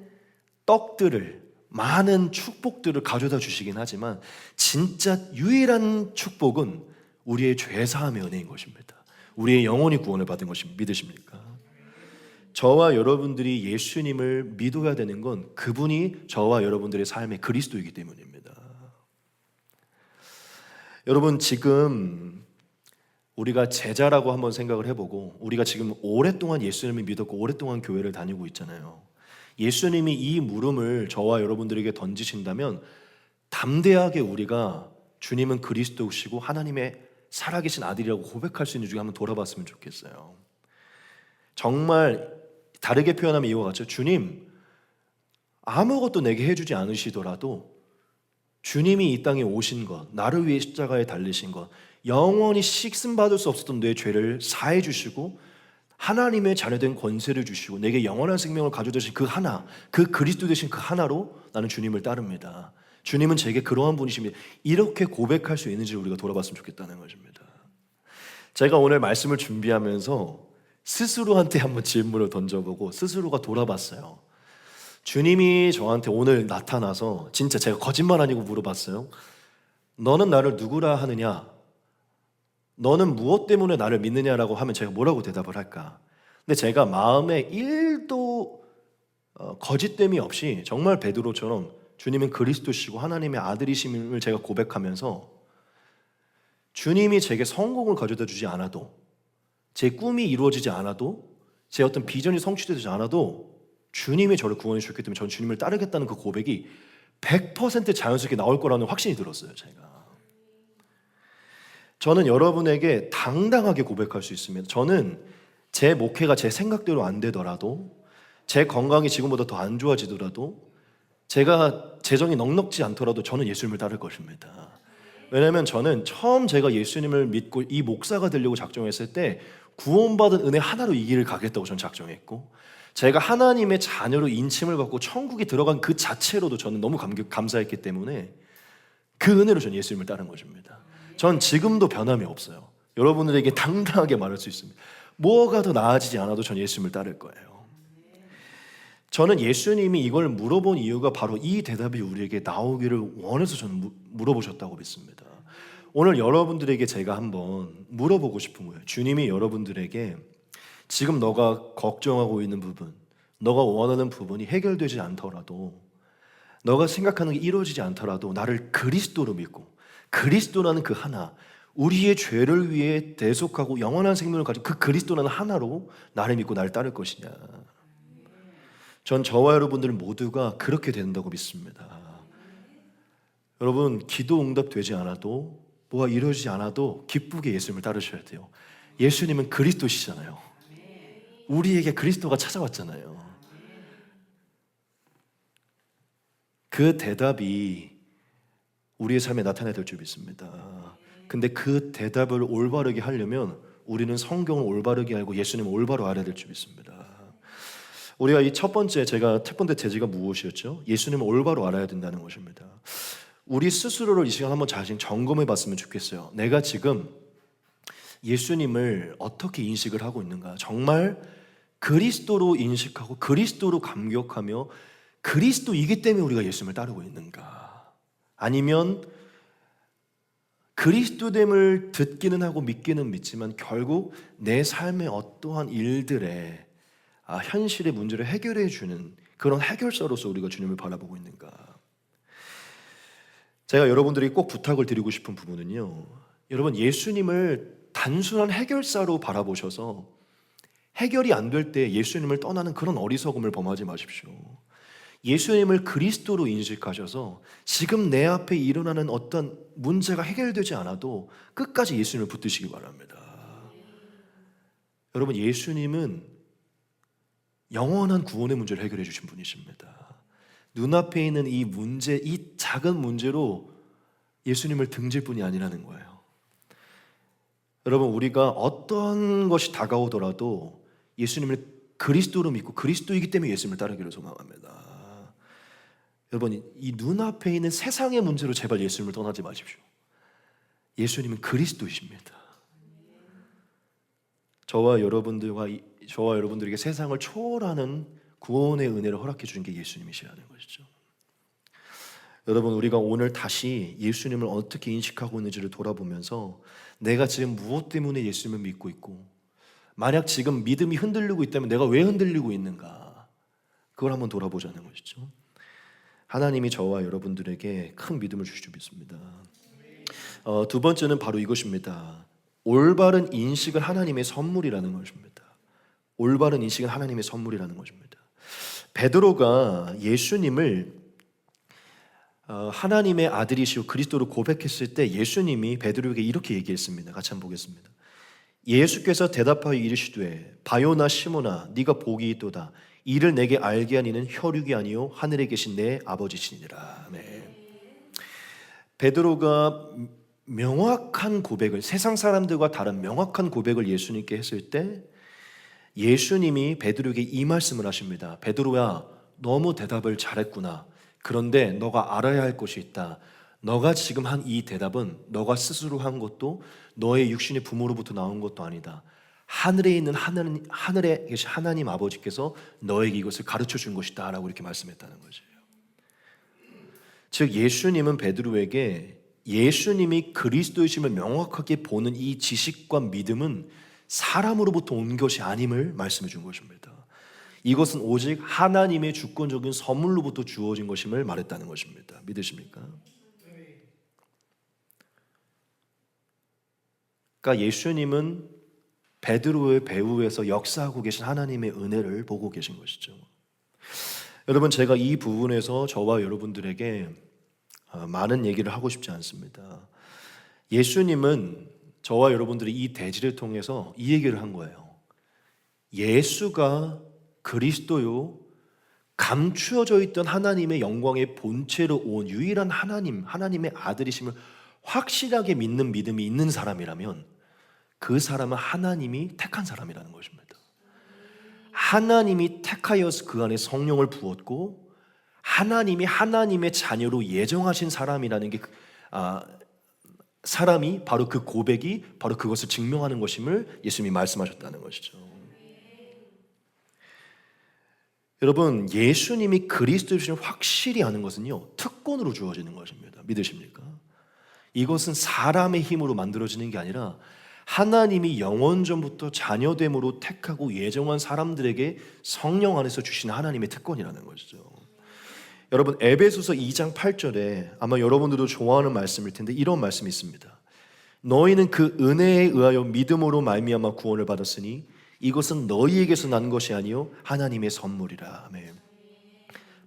떡들을, 많은 축복들을 가져다 주시긴 하지만 진짜 유일한 축복은 우리의 죄사함의 은혜인 것입니다. 우리의 영혼이 구원을 받은 것입니다. 믿으십니까? 저와 여러분들이 예수님을 믿어야 되는 건 그분이 저와 여러분들의 삶의 그리스도이기 때문입니다. 여러분, 지금 우리가 제자라고 한번 생각을 해보고 우리가 지금 오랫동안 예수님을 믿었고 오랫동안 교회를 다니고 있잖아요. 예수님이 이 물음을 저와 여러분들에게 던지신다면 담대하게 우리가 주님은 그리스도시고 하나님의 살아계신 아들이라고 고백할 수 있는 중에 한번 돌아봤으면 좋겠어요. 정말 다르게 표현하면 이와 같죠. 주님, 아무것도 내게 해주지 않으시더라도 주님이 이 땅에 오신 것, 나를 위해 십자가에 달리신 것, 영원히 씻음받을 수 없었던 내 죄를 사해 주시고 하나님의 자녀된 권세를 주시고 내게 영원한 생명을 가져다 주신 그 하나, 그 그리스도 되신 그 하나로 나는 주님을 따릅니다. 주님은 제게 그러한 분이십니다. 이렇게 고백할 수 있는지 우리가 돌아봤으면 좋겠다는 것입니다. 제가 오늘 말씀을 준비하면서 스스로한테 한번 질문을 던져보고 스스로가 돌아봤어요. 주님이 저한테 오늘 나타나서 진짜 제가 거짓말 아니고 물어봤어요. 너는 나를 누구라 하느냐? 너는 무엇 때문에 나를 믿느냐라고 하면 제가 뭐라고 대답을 할까? 근데 제가 마음에 1도 거짓됨이 없이 정말 베드로처럼 주님은 그리스도시고 하나님의 아들이심을 제가 고백하면서 주님이 제게 성공을 가져다 주지 않아도 제 꿈이 이루어지지 않아도 제 어떤 비전이 성취되지 않아도 주님이 저를 구원해 주셨기 때문에 저는 주님을 따르겠다는 그 고백이 100% 자연스럽게 나올 거라는 확신이 들었어요. 저는 여러분에게 당당하게 고백할 수 있습니다. 저는 제 목회가 제 생각대로 안 되더라도 제 건강이 지금보다 더 안 좋아지더라도 제가 재정이 넉넉지 않더라도 저는 예수님을 따를 것입니다. 왜냐하면 저는 처음 제가 예수님을 믿고 이 목사가 되려고 작정했을 때 구원받은 은혜 하나로 이 길을 가겠다고 저는 작정했고, 제가 하나님의 자녀로 인침을 받고 천국에 들어간 그 자체로도 저는 너무 감사했기 때문에 그 은혜로 저는 예수님을 따른 것입니다. 전 지금도 변함이 없어요. 여러분들에게 당당하게 말할 수 있습니다. 뭐가 더 나아지지 않아도 전 예수님을 따를 거예요. 저는 예수님이 이걸 물어본 이유가 바로 이 대답이 우리에게 나오기를 원해서 저는 물어보셨다고 믿습니다. 오늘 여러분들에게 제가 한번 물어보고 싶은 거예요. 주님이 여러분들에게 지금 너가 걱정하고 있는 부분, 너가 원하는 부분이 해결되지 않더라도, 너가 생각하는 게 이루어지지 않더라도 나를 그리스도로 믿고, 그리스도라는 그 하나, 우리의 죄를 위해 대속하고 영원한 생명을 가지고 그 그리스도라는 하나로 나를 믿고 나를 따를 것이냐. 전 저와 여러분들 모두가 그렇게 된다고 믿습니다. 여러분, 기도 응답되지 않아도, 뭐가 이루어지지 않아도 기쁘게 예수님을 따르셔야 돼요. 예수님은 그리스도시잖아요. 우리에게 그리스도가 찾아왔잖아요. 그 대답이 우리의 삶에 나타나야 될 줄 믿습니다. 근데 그 대답을 올바르게 하려면 우리는 성경을 올바르게 알고 예수님을 올바로 알아야 될 줄 믿습니다. 우리가 이 첫 번째 제지가 무엇이었죠? 예수님을 올바로 알아야 된다는 것입니다. 우리 스스로를 이 시간 한번 자신 점검해 봤으면 좋겠어요. 내가 지금 예수님을 어떻게 인식을 하고 있는가? 정말 그리스도로 인식하고 그리스도로 감격하며 그리스도이기 때문에 우리가 예수님을 따르고 있는가? 아니면 그리스도됨을 듣기는 하고 믿기는 믿지만 결국 내 삶의 어떠한 일들에 현실의 문제를 해결해 주는 그런 해결사로서 우리가 주님을 바라보고 있는가? 제가 여러분들이 꼭 부탁을 드리고 싶은 부분은요, 여러분, 예수님을 단순한 해결사로 바라보셔서 해결이 안 될 때 예수님을 떠나는 그런 어리석음을 범하지 마십시오. 예수님을 그리스도로 인식하셔서 지금 내 앞에 일어나는 어떤 문제가 해결되지 않아도 끝까지 예수님을 붙드시기 바랍니다. 여러분, 예수님은 영원한 구원의 문제를 해결해 주신 분이십니다. 눈앞에 있는 이 문제, 이 작은 문제로 예수님을 등질 뿐이 아니라는 거예요. 여러분, 우리가 어떤 것이 다가오더라도 예수님을 그리스도로 믿고 그리스도이기 때문에 예수님을 따르기를 소망합니다. 여러분, 이 눈앞에 있는 세상의 문제로 제발 예수님을 떠나지 마십시오. 예수님은 그리스도이십니다. 저와 여러분들에게 세상을 초월하는 구원의 은혜를 허락해 주신 게 예수님이시라는 것이죠. 여러분, 우리가 오늘 다시 예수님을 어떻게 인식하고 있는지를 돌아보면서 내가 지금 무엇 때문에 예수님을 믿고 있고, 만약 지금 믿음이 흔들리고 있다면 내가 왜 흔들리고 있는가, 그걸 한번 돌아보자는 것이죠. 하나님이 저와 여러분들에게 큰 믿음을 주실 줄 믿습니다. 두 번째는 바로 이것입니다. 올바른 인식은 하나님의 선물이라는 것입니다. 올바른 인식은 하나님의 선물이라는 것입니다. 베드로가 예수님을 하나님의 아들이시오 그리스도로 고백했을 때 예수님이 베드로에게 이렇게 얘기했습니다. 같이 한번 보겠습니다. 예수께서 대답하여 이르시되 바요나 시몬아 네가 복이 있도다. 이를 내게 알게 하니는 혈육이 아니요 하늘에 계신 내 아버지시니라. 네. 베드로가 명확한 고백을, 세상 사람들과 다른 명확한 고백을 예수님께 했을 때 예수님이 베드로에게 이 말씀을 하십니다. 베드로야, 너무 대답을 잘했구나. 그런데 너가 알아야 할 것이 있다. 너가 지금 한 이 대답은 너가 스스로 한 것도 너의 육신의 부모로부터 나온 것도 아니다. 하늘에 있는 하늘에 계신 하나님 아버지께서 너에게 이것을 가르쳐 준 것이다 라고 이렇게 말씀했다는 거죠. 즉 예수님은 베드로에게 예수님이 그리스도이심을 명확하게 보는 이 지식과 믿음은 사람으로부터 온 것이 아님을 말씀해 준 것입니다. 이것은 오직 하나님의 주권적인 선물로부터 주어진 것임을 말했다는 것입니다. 믿으십니까? 그러니까 예수님은 베드로의 배후에서 역사하고 계신 하나님의 은혜를 보고 계신 것이죠. 여러분, 제가 이 부분에서 저와 여러분들에게 많은 얘기를 하고 싶지 않습니다. 예수님은 저와 여러분들이 이 대지를 통해서 이 얘기를 한 거예요. 예수가 그리스도요, 감추어져 있던 하나님의 영광의 본체로 온 유일한 하나님의 아들이심을 확실하게 믿는 믿음이 있는 사람이라면 그 사람은 하나님이 택한 사람이라는 것입니다. 하나님이 택하여서 그 안에 성령을 부었고 하나님이 하나님의 자녀로 예정하신 사람이라는 게 사람이 바로 그 고백이 바로 그것을 증명하는 것임을 예수님이 말씀하셨다는 것이죠. 여러분, 예수님이 그리스도이심을 확실히 아는 것은요, 특권으로 주어지는 것입니다. 믿으십니까? 이것은 사람의 힘으로 만들어지는 게 아니라 하나님이 영원전부터 자녀됨으로 택하고 예정한 사람들에게 성령 안에서 주신 하나님의 특권이라는 것이죠. 여러분, 에베소서 2장 8절에 아마 여러분들도 좋아하는 말씀일 텐데 이런 말씀이 있습니다. 너희는 그 은혜에 의하여 믿음으로 말미암아 구원을 받았으니 이것은 너희에게서 난 것이 아니요 하나님의 선물이라. 아멘.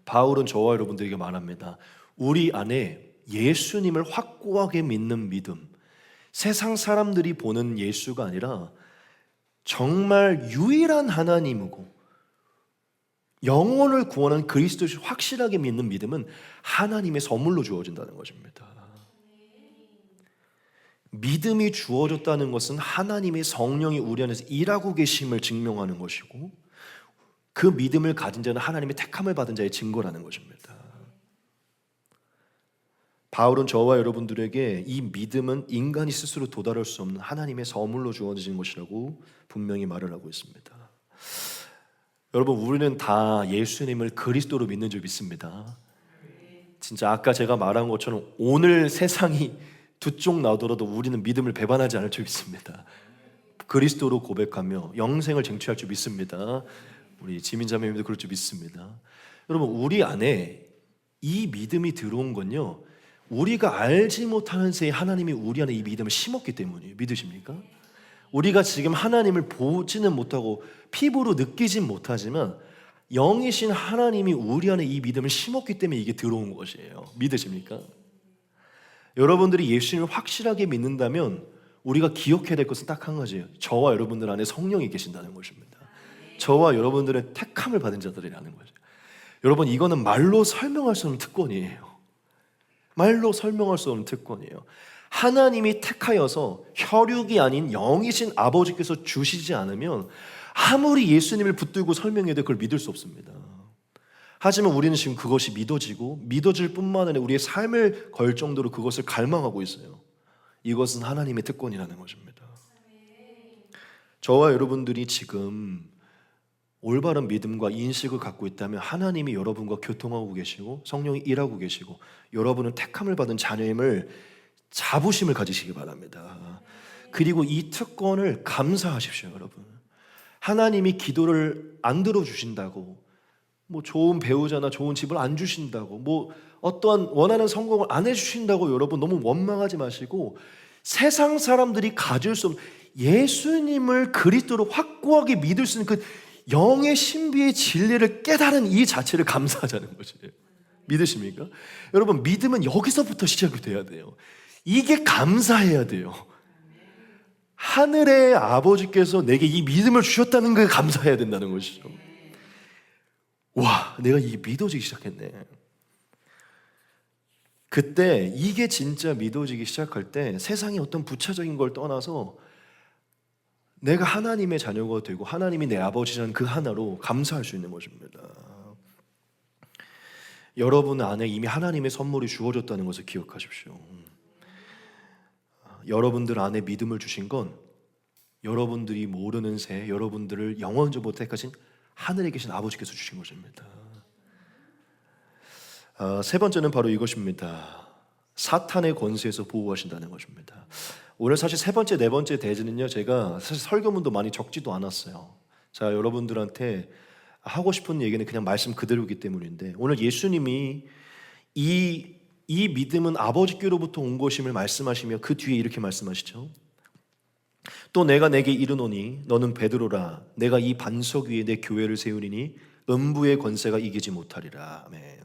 바울은 저와 여러분들에게 말합니다. 우리 안에 예수님을 확고하게 믿는 믿음, 세상 사람들이 보는 예수가 아니라 정말 유일한 하나님이고 영혼을 구원한 그리스도를 확실하게 믿는 믿음은 하나님의 선물로 주어진다는 것입니다. 믿음이 주어졌다는 것은 하나님의 성령이 우리 안에서 일하고 계심을 증명하는 것이고 그 믿음을 가진 자는 하나님의 택함을 받은 자의 증거라는 것입니다. 바울은 저와 여러분들에게 이 믿음은 인간이 스스로 도달할 수 없는 하나님의 선물로 주어진 것이라고 분명히 말을 하고 있습니다. 여러분, 우리는 다 예수님을 그리스도로 믿는 줄 믿습니다. 진짜 아까 제가 말한 것처럼 오늘 세상이 두 쪽 나오더라도 우리는 믿음을 배반하지 않을 줄 믿습니다. 그리스도로 고백하며 영생을 쟁취할 줄 믿습니다. 우리 지민자매님도 그럴 줄 믿습니다. 여러분, 우리 안에 이 믿음이 들어온 건요, 우리가 알지 못하는 새에 하나님이 우리 안에 이 믿음을 심었기 때문이에요. 믿으십니까? 우리가 지금 하나님을 보지는 못하고 피부로 느끼진 못하지만 영이신 하나님이 우리 안에 이 믿음을 심었기 때문에 이게 들어온 것이에요. 믿으십니까? 여러분들이 예수님을 확실하게 믿는다면 우리가 기억해야 될 것은 딱 한 가지예요. 저와 여러분들 안에 성령이 계신다는 것입니다. 저와 여러분들은 택함을 받은 자들이라는 거죠. 여러분, 이거는 말로 설명할 수 없는 특권이에요. 말로 설명할 수 없는 특권이에요. 하나님이 택하여서 혈육이 아닌 영이신 아버지께서 주시지 않으면 아무리 예수님을 붙들고 설명해도 그걸 믿을 수 없습니다. 하지만 우리는 지금 그것이 믿어지고 믿어질 뿐만 아니라 우리의 삶을 걸 정도로 그것을 갈망하고 있어요. 이것은 하나님의 특권이라는 것입니다. 저와 여러분들이 지금 올바른 믿음과 인식을 갖고 있다면 하나님이 여러분과 교통하고 계시고 성령이 일하고 계시고 여러분은 택함을 받은 자녀임을 자부심을 가지시기 바랍니다. 그리고 이 특권을 감사하십시오. 여러분, 하나님이 기도를 안 들어주신다고, 뭐 좋은 배우자나 좋은 집을 안 주신다고, 뭐 어떠한 원하는 성공을 안 해주신다고 여러분 너무 원망하지 마시고 세상 사람들이 가질 수 없는 예수님을 그리스도로 확고하게 믿을 수 있는 그 영의 신비의 진리를 깨달은 이 자체를 감사하자는 거죠. 믿으십니까? 여러분, 믿음은 여기서부터 시작이 돼야 돼요. 이게 감사해야 돼요. 하늘의 아버지께서 내게 이 믿음을 주셨다는 게 감사해야 된다는 것이죠. 와, 내가 이게 믿어지기 시작했네. 그때 이게 진짜 믿어지기 시작할 때 세상의 어떤 부차적인 걸 떠나서 내가 하나님의 자녀가 되고 하나님이 내 아버지라는 그 하나로 감사할 수 있는 것입니다. 여러분 안에 이미 하나님의 선물이 주어졌다는 것을 기억하십시오. 여러분들 안에 믿음을 주신 건 여러분들이 모르는 새 여러분들을 영원전부터 택하신 하늘에 계신 아버지께서 주신 것입니다. 세 번째는 바로 이것입니다. 사탄의 권세에서 보호하신다는 것입니다. 오늘 사실 세 번째, 네 번째 대지는요, 제가 사실 설교문도 많이 적지도 않았어요. 자, 여러분들한테 하고 싶은 얘기는 그냥 말씀 그대로이기 때문인데, 오늘 예수님이 이 믿음은 아버지께로부터 온 것임을 말씀하시며 그 뒤에 이렇게 말씀하시죠. 또 내가 내게 이르노니 너는 베드로라. 내가 이 반석 위에 내 교회를 세우리니 음부의 권세가 이기지 못하리라. 아멘.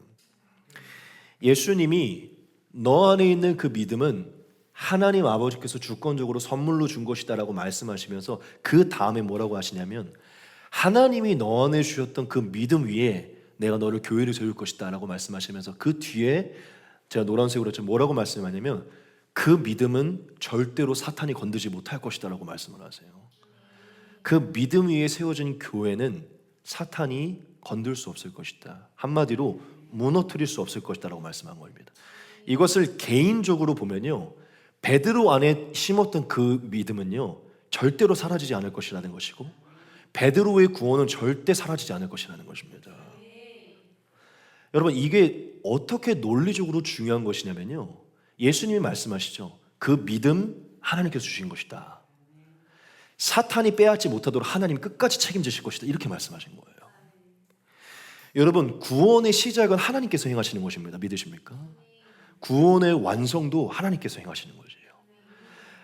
예수님이 너 안에 있는 그 믿음은 하나님 아버지께서 주권적으로 선물로 준 것이다라고 말씀하시면서 그 다음에 뭐라고 하시냐면 하나님이 너 안에 주셨던 그 믿음 위에 내가 너를 교회를 세울 것이다 라고 말씀하시면서 그 뒤에 제가 노란색으로 좀 뭐라고 말씀하냐면 그 믿음은 절대로 사탄이 건드지 못할 것이다 라고 말씀을 하세요. 그 믿음 위에 세워진 교회는 사탄이 건들 수 없을 것이다. 한마디로 무너뜨릴 수 없을 것이다 라고 말씀한 겁니다. 이것을 개인적으로 보면요, 베드로 안에 심었던 그 믿음은요 절대로 사라지지 않을 것이라는 것이고, 베드로의 구원은 절대 사라지지 않을 것이라는 것입니다. 여러분, 이게 어떻게 논리적으로 중요한 것이냐면요, 예수님이 말씀하시죠. 그 믿음 하나님께서 주신 것이다. 사탄이 빼앗지 못하도록 하나님이 끝까지 책임지실 것이다. 이렇게 말씀하신 거예요. 여러분, 구원의 시작은 하나님께서 행하시는 것입니다. 믿으십니까? 구원의 완성도 하나님께서 행하시는 것이에요.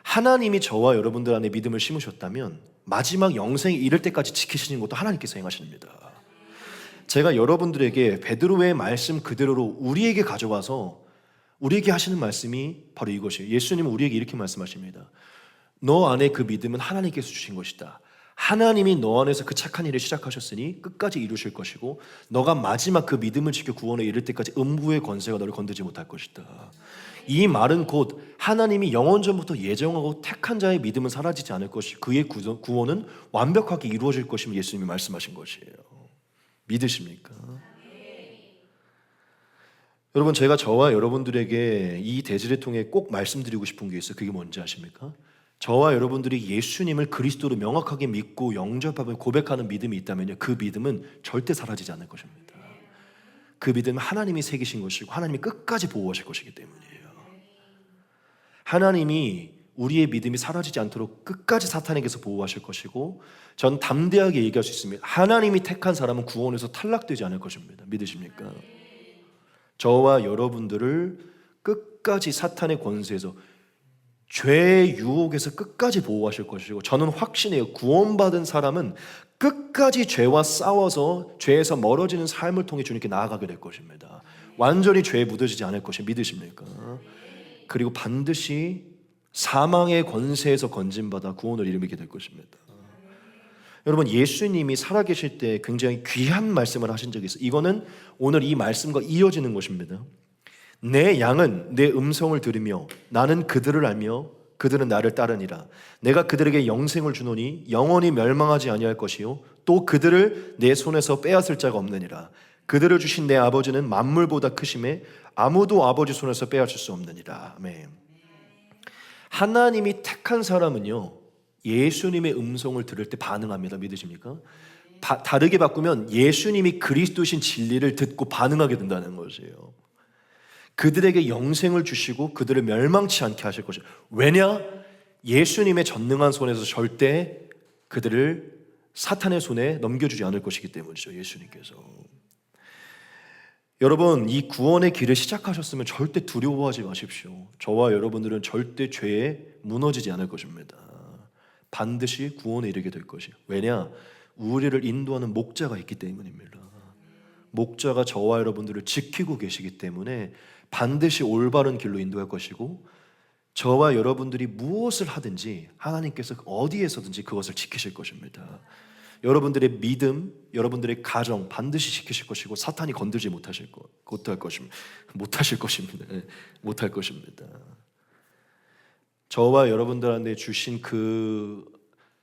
하나님이 저와 여러분들 안에 믿음을 심으셨다면 마지막 영생에 이를 때까지 지키시는 것도 하나님께서 행하십니다. 제가 여러분들에게 베드로의 말씀 그대로로 우리에게 가져와서 우리에게 하시는 말씀이 바로 이것이에요. 예수님은 우리에게 이렇게 말씀하십니다. 너 안에 그 믿음은 하나님께서 주신 것이다. 하나님이 너 안에서 그 착한 일을 시작하셨으니 끝까지 이루실 것이고, 너가 마지막 그 믿음을 지켜 구원에 이를 때까지 음부의 권세가 너를 건드지 못할 것이다. 이 말은 곧 하나님이 영원전부터 예정하고 택한 자의 믿음은 사라지지 않을 것이, 그의 구원은 완벽하게 이루어질 것임을 예수님이 말씀하신 것이에요. 믿으십니까? 여러분, 제가 저와 여러분들에게 이 대지를 통해 꼭 말씀드리고 싶은 게 있어요. 그게 뭔지 아십니까? 저와 여러분들이 예수님을 그리스도로 명확하게 믿고 영접하고 고백하는 믿음이 있다면요, 그 믿음은 절대 사라지지 않을 것입니다. 그 믿음은 하나님이 새기신 것이고 하나님이 끝까지 보호하실 것이기 때문이에요. 하나님이 우리의 믿음이 사라지지 않도록 끝까지 사탄에게서 보호하실 것이고, 전 담대하게 얘기할 수 있습니다. 하나님이 택한 사람은 구원에서 탈락되지 않을 것입니다. 믿으십니까? 저와 여러분들을 끝까지 사탄의 권세에서, 죄의 유혹에서 끝까지 보호하실 것이고, 저는 확신해요. 구원받은 사람은 끝까지 죄와 싸워서 죄에서 멀어지는 삶을 통해 주님께 나아가게 될 것입니다. 완전히 죄에 묻어지지 않을 것이, 믿으십니까? 그리고 반드시 사망의 권세에서 건진받아 구원을 이루게 될 것입니다. 여러분, 예수님이 살아계실 때 굉장히 귀한 말씀을 하신 적이 있어요. 이거는 오늘 이 말씀과 이어지는 것입니다. 내 양은 내 음성을 들으며 나는 그들을 알며 그들은 나를 따르니라. 내가 그들에게 영생을 주노니 영원히 멸망하지 아니할 것이요 또 그들을 내 손에서 빼앗을 자가 없느니라. 그들을 주신 내 아버지는 만물보다 크심에 아무도 아버지 손에서 빼앗을 수 없느니라. 아멘. 하나님이 택한 사람은요, 예수님의 음성을 들을 때 반응합니다. 믿으십니까? 다르게 바꾸면 예수님이 그리스도신 진리를 듣고 반응하게 된다는 것이에요. 그들에게 영생을 주시고 그들을 멸망치 않게 하실 것이에요. 왜냐? 예수님의 전능한 손에서 절대 그들을 사탄의 손에 넘겨주지 않을 것이기 때문이죠. 예수님께서. 여러분, 이 구원의 길을 시작하셨으면 절대 두려워하지 마십시오. 저와 여러분들은 절대 죄에 무너지지 않을 것입니다. 반드시 구원에 이르게 될 것이에요. 왜냐? 우리를 인도하는 목자가 있기 때문입니다. 목자가 저와 여러분들을 지키고 계시기 때문에 반드시 올바른 길로 인도할 것이고, 저와 여러분들이 무엇을 하든지 하나님께서 어디에서든지 그것을 지키실 것입니다. 여러분들의 믿음, 여러분들의 가정 반드시 지키실 것이고, 사탄이 건들지 못하실 것입니다. 못할 것입니다. 저와 여러분들한테 주신 그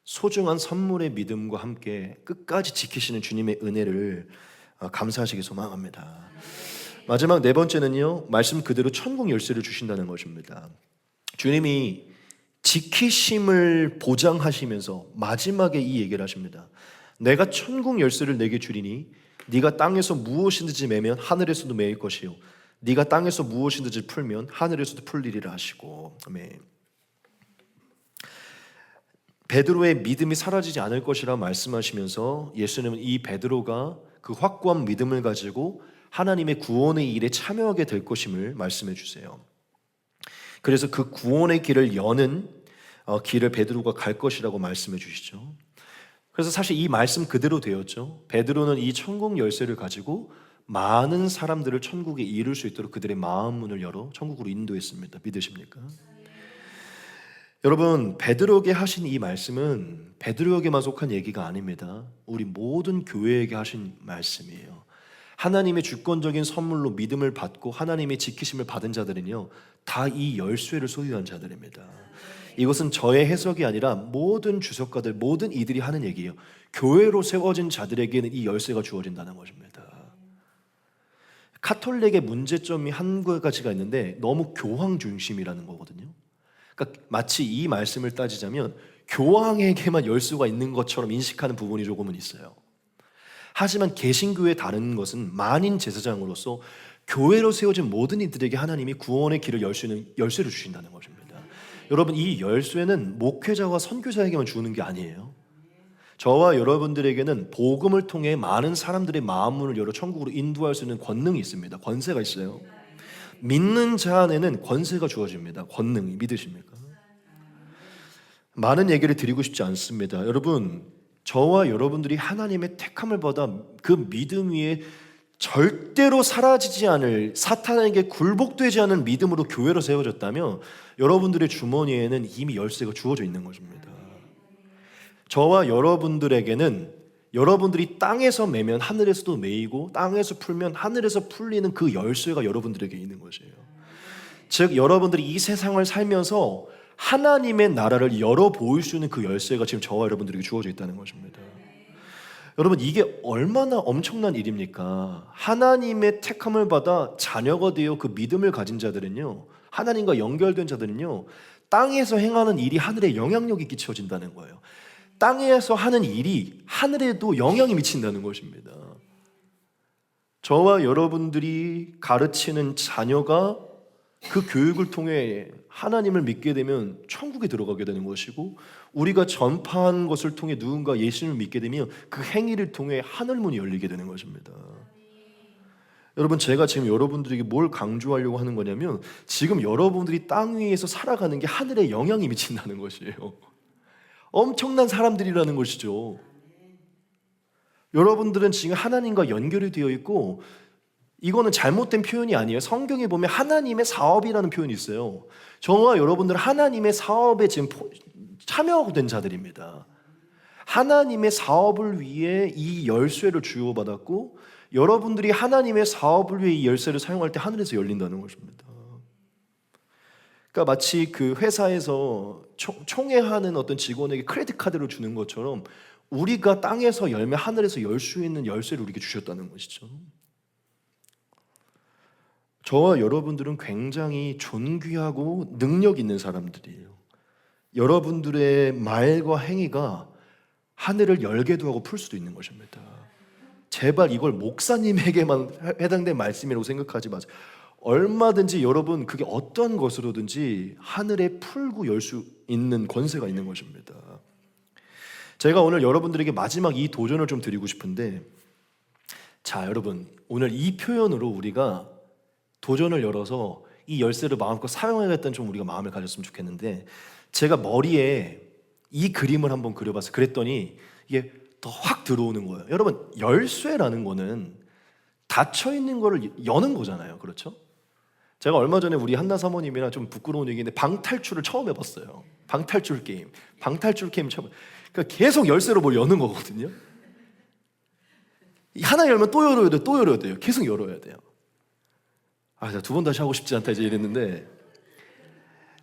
소중한 선물의 믿음과 함께 끝까지 지키시는 주님의 은혜를 감사하시기 소망합니다. 마지막 네 번째는요, 말씀 그대로 천국 열쇠를 주신다는 것입니다. 주님이 지키심을 보장하시면서 마지막에 이 얘기를 하십니다. 내가 천국 열쇠를 내게 주리니 네가 땅에서 무엇이든지 매면 하늘에서도 매일 것이요 네가 땅에서 무엇이든지 풀면 하늘에서도 풀리리라 하시고. 아멘. 베드로의 믿음이 사라지지 않을 것이라 말씀하시면서 예수님은 이 베드로가 그 확고한 믿음을 가지고 하나님의 구원의 일에 참여하게 될 것임을 말씀해 주세요. 그래서 그 구원의 길을 여는 길을 베드로가 갈 것이라고 말씀해 주시죠. 그래서 사실 이 말씀 그대로 되었죠. 베드로는 이 천국 열쇠를 가지고 많은 사람들을 천국에 이룰 수 있도록 그들의 마음 문을 열어 천국으로 인도했습니다. 믿으십니까? 여러분, 베드로에게 하신 이 말씀은 베드로에게만 속한 얘기가 아닙니다. 우리 모든 교회에게 하신 말씀이에요. 하나님의 주권적인 선물로 믿음을 받고 하나님의 지키심을 받은 자들은요, 다 이 열쇠를 소유한 자들입니다. 이것은 저의 해석이 아니라 모든 주석가들, 모든 이들이 하는 얘기예요. 교회로 세워진 자들에게는 이 열쇠가 주어진다는 것입니다. 카톨릭의 문제점이 한 가지가 있는데 너무 교황 중심이라는 거거든요. 그러니까 마치 이 말씀을 따지자면 교황에게만 열쇠가 있는 것처럼 인식하는 부분이 조금은 있어요. 하지만 개신교의 다른 것은 만인 제사장으로서 교회로 세워진 모든 이들에게 하나님이 구원의 길을 열 수 있는 열쇠를 주신다는 것입니다. 여러분, 이 열쇠는 목회자와 선교사에게만 주는 게 아니에요. 저와 여러분들에게는 복음을 통해 많은 사람들의 마음 문을 열어 천국으로 인도할 수 있는 권능이 있습니다. 권세가 있어요. 믿는 자 안에는 권세가 주어집니다. 권능이. 믿으십니까? 많은 얘기를 드리고 싶지 않습니다. 여러분, 저와 여러분들이 하나님의 택함을 받아 그 믿음 위에 절대로 사라지지 않을, 사탄에게 굴복되지 않은 믿음으로 교회로 세워졌다면 여러분들의 주머니에는 이미 열쇠가 주어져 있는 것입니다. 저와 여러분들에게는 여러분들이 땅에서 매면 하늘에서도 매이고 땅에서 풀면 하늘에서 풀리는 그 열쇠가 여러분들에게 있는 것이에요. 즉 여러분들이 이 세상을 살면서 하나님의 나라를 열어 보일 수 있는 그 열쇠가 지금 저와 여러분들에게 주어져 있다는 것입니다. 여러분, 이게 얼마나 엄청난 일입니까? 하나님의 택함을 받아 자녀가 되어 그 믿음을 가진 자들은요, 하나님과 연결된 자들은요, 땅에서 행하는 일이 하늘에 영향력이 끼쳐진다는 거예요. 땅에서 하는 일이 하늘에도 영향이 미친다는 것입니다. 저와 여러분들이 가르치는 자녀가 그 교육을 통해 하나님을 믿게 되면 천국에 들어가게 되는 것이고, 우리가 전파한 것을 통해 누군가 예수님을 믿게 되면 그 행위를 통해 하늘문이 열리게 되는 것입니다. 여러분, 제가 지금 여러분들에게 뭘 강조하려고 하는 거냐면 지금 여러분들이 땅 위에서 살아가는 게 하늘에 영향이 미친다는 것이에요. 엄청난 사람들이라는 것이죠. 여러분들은 지금 하나님과 연결이 되어 있고, 이거는 잘못된 표현이 아니에요. 성경에 보면 하나님의 사업이라는 표현이 있어요. 저와 여러분들은 하나님의 사업에 지금 참여하고 된 자들입니다. 하나님의 사업을 위해 이 열쇠를 주고받았고, 여러분들이 하나님의 사업을 위해 이 열쇠를 사용할 때 하늘에서 열린다는 것입니다. 그러니까 마치 그 회사에서 총회하는 어떤 직원에게 크레딧 카드를 주는 것처럼 우리가 땅에서 열면 하늘에서 열 수 있는 열쇠를 우리에게 주셨다는 것이죠. 저와 여러분들은 굉장히 존귀하고 능력 있는 사람들이에요. 여러분들의 말과 행위가 하늘을 열게도 하고 풀 수도 있는 것입니다. 제발 이걸 목사님에게만 해당된 말씀이라고 생각하지 마세요. 얼마든지 여러분, 그게 어떤 것으로든지 하늘에 풀고 열 수 있는 권세가 있는 것입니다. 제가 오늘 여러분들에게 마지막 이 도전을 좀 드리고 싶은데, 자 여러분, 오늘 이 표현으로 우리가 도전을 열어서 이 열쇠를 마음껏 사용하겠다는 좀 우리가 마음을 가졌으면 좋겠는데, 제가 머리에 이 그림을 한번 그려봤어요. 그랬더니 이게 더 확 들어오는 거예요. 여러분, 열쇠라는 거는 닫혀있는 거를 여는 거잖아요. 그렇죠? 제가 얼마 전에 우리 한나 사모님이랑 좀 부끄러운 얘기인데 방탈출을 처음 해봤어요. 방탈출 게임 처음. 그러니까 계속 열쇠로 뭘 여는 거거든요. 하나 열면 또 열어야 돼요. 또 열어야 돼요. 계속 열어야 돼요. 제가 두 번 다시 하고 싶지 않다 이제 이랬는데,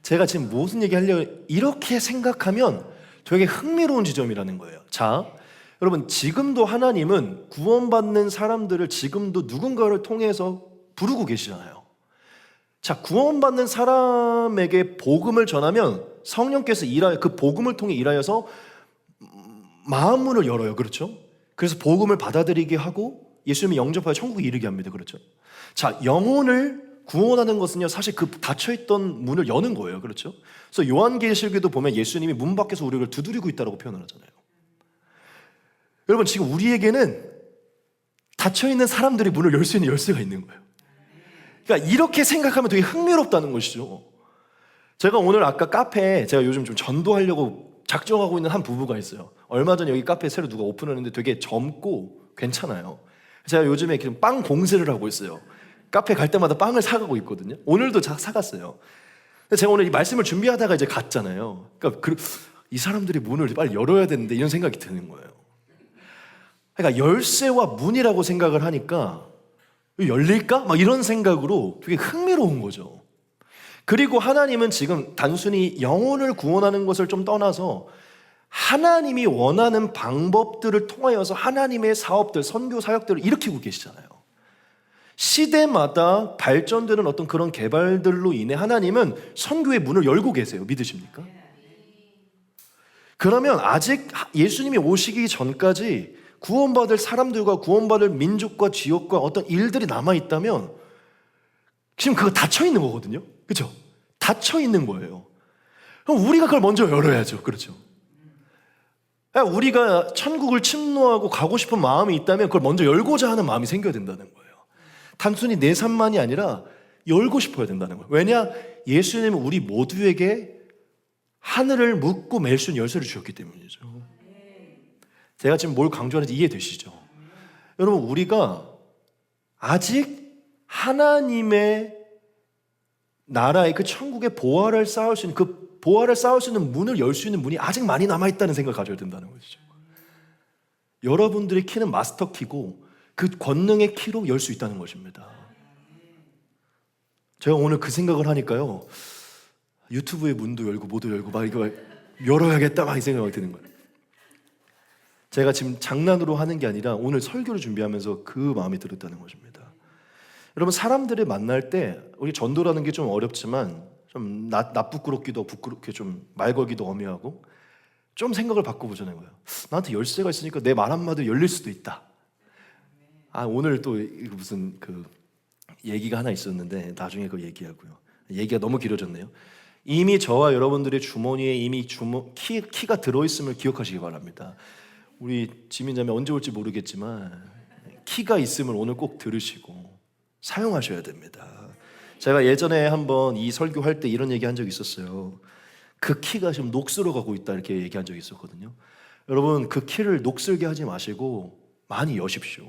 제가 지금 무슨 얘기 하려고, 이렇게 생각하면 되게 흥미로운 지점이라는 거예요. 자, 여러분, 지금도 하나님은 구원받는 사람들을 지금도 누군가를 통해서 부르고 계시잖아요. 자, 구원받는 사람에게 복음을 전하면 성령께서 그 복음을 통해 일하여서 마음 문을 열어요. 그렇죠? 그래서 복음을 받아들이게 하고 예수님이 영접하여 천국에 이르게 합니다. 그렇죠? 자, 영혼을 구원하는 것은요, 사실 그 닫혀있던 문을 여는 거예요. 그렇죠? 그래서 요한계시록에도 보면 예수님이 문 밖에서 우리를 두드리고 있다고 표현을 하잖아요. 여러분, 지금 우리에게는 닫혀있는 사람들이 문을 열 수 있는 열쇠가 있는 거예요. 그러니까 이렇게 생각하면 되게 흥미롭다는 것이죠. 제가 오늘 아까 카페에, 제가 요즘 좀 전도하려고 작정하고 있는 한 부부가 있어요. 얼마 전에 여기 카페에 새로 누가 오픈했는데 되게 젊고 괜찮아요. 제가 요즘에 빵 공세를 하고 있어요. 카페 갈 때마다 빵을 사가고 있거든요. 오늘도 사갔어요. 제가 오늘 이 말씀을 준비하다가 이제 갔잖아요. 그러니까 이 사람들이 문을 빨리 열어야 되는데 이런 생각이 드는 거예요. 그러니까 열쇠와 문이라고 생각을 하니까 열릴까? 막 이런 생각으로 되게 흥미로운 거죠. 그리고 하나님은 지금 단순히 영혼을 구원하는 것을 좀 떠나서 하나님이 원하는 방법들을 통하여서 하나님의 사업들, 선교 사역들을 일으키고 계시잖아요. 시대마다 발전되는 어떤 그런 개발들로 인해 하나님은 선교의 문을 열고 계세요. 믿으십니까? 그러면 아직 예수님이 오시기 전까지 구원받을 사람들과 구원받을 민족과 지역과 어떤 일들이 남아있다면 지금 그거 닫혀 있는 거거든요. 그렇죠? 닫혀 있는 거예요. 그럼 우리가 그걸 먼저 열어야죠. 그렇죠? 우리가 천국을 침노하고 가고 싶은 마음이 있다면 그걸 먼저 열고자 하는 마음이 생겨야 된다는 거예요. 단순히 내 삶만이 아니라 열고 싶어야 된다는 거예요. 왜냐? 예수님은 우리 모두에게 하늘을 묶고 맬 수 있는 열쇠를 주셨기 때문이죠. 제가 지금 뭘 강조하는지 이해되시죠? 여러분, 우리가 아직 하나님의 나라의 그 천국의 보화를 쌓을 수 있는 그 보화를 쌓을 수 있는 문을 열 수 있는 문이 아직 많이 남아있다는 생각을 가져야 된다는 것이죠. 여러분들의 키는 마스터 키고 그 권능의 키로 열 수 있다는 것입니다. 제가 오늘 그 생각을 하니까요, 유튜브의 문도 열고 뭐도 열고 막 이거 열어야겠다 막 이 생각이 드는 거예요. 제가 지금 장난으로 하는 게 아니라 오늘 설교를 준비하면서 그 마음이 들었다는 것입니다. 여러분, 사람들을 만날 때 우리 전도라는 게 좀 어렵지만 좀 부끄럽기도 부끄럽게 좀 말 걸기도 어미하고 좀 생각을 바꿔보자는 거예요. 나한테 열쇠가 있으니까 내 말 한마디 열릴 수도 있다. 오늘 또 무슨 그 얘기가 하나 있었는데 나중에 그거 얘기하고요. 얘기가 너무 길어졌네요. 이미 저와 여러분들의 주머니에 이미 키가 들어있음을 기억하시기 바랍니다. 우리 지민자매 언제 올지 모르겠지만 키가 있음을 오늘 꼭 들으시고 사용하셔야 됩니다. 제가 예전에 한번 이 설교할 때 이런 얘기 한 적이 있었어요. 그 키가 지금 녹슬어 가고 있다 이렇게 얘기한 적이 있었거든요. 여러분, 그 키를 녹슬게 하지 마시고 많이 여십시오.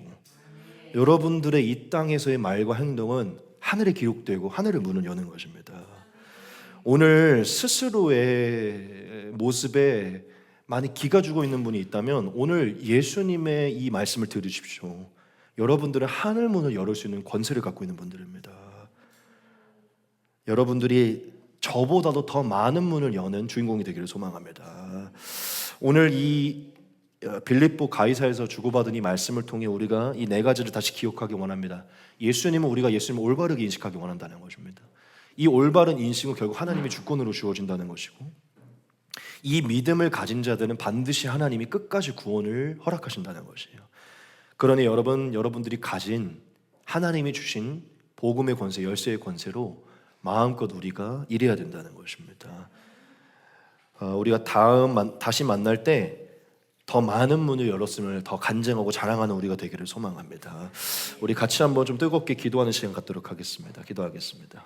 여러분들의 이 땅에서의 말과 행동은 하늘에 기록되고 하늘의 문을 여는 것입니다. 오늘 스스로의 모습에 많이 기가 죽어 있는 분이 있다면 오늘 예수님의 이 말씀을 들으십시오. 여러분들은 하늘 문을 열을 수 있는 권세를 갖고 있는 분들입니다. 여러분들이 저보다도 더 많은 문을 여는 주인공이 되기를 소망합니다. 오늘 이 빌립보 가이사에서 주고받은 이 말씀을 통해 우리가 이 네 가지를 다시 기억하기 원합니다. 예수님은 우리가 예수님을 올바르게 인식하기 원한다는 것입니다. 이 올바른 인식은 결국 하나님의 주권으로 주어진다는 것이고, 이 믿음을 가진 자들은 반드시 하나님이 끝까지 구원을 허락하신다는 것이에요. 그러니 여러분들이 가진 하나님이 주신 복음의 권세, 열쇠의 권세로 마음껏 우리가 일해야 된다는 것입니다. 우리가 다시 만날 때 더 많은 문을 열었음을 더 간증하고 자랑하는 우리가 되기를 소망합니다. 우리 같이 한번 좀 뜨겁게 기도하는 시간 갖도록 하겠습니다. 기도하겠습니다.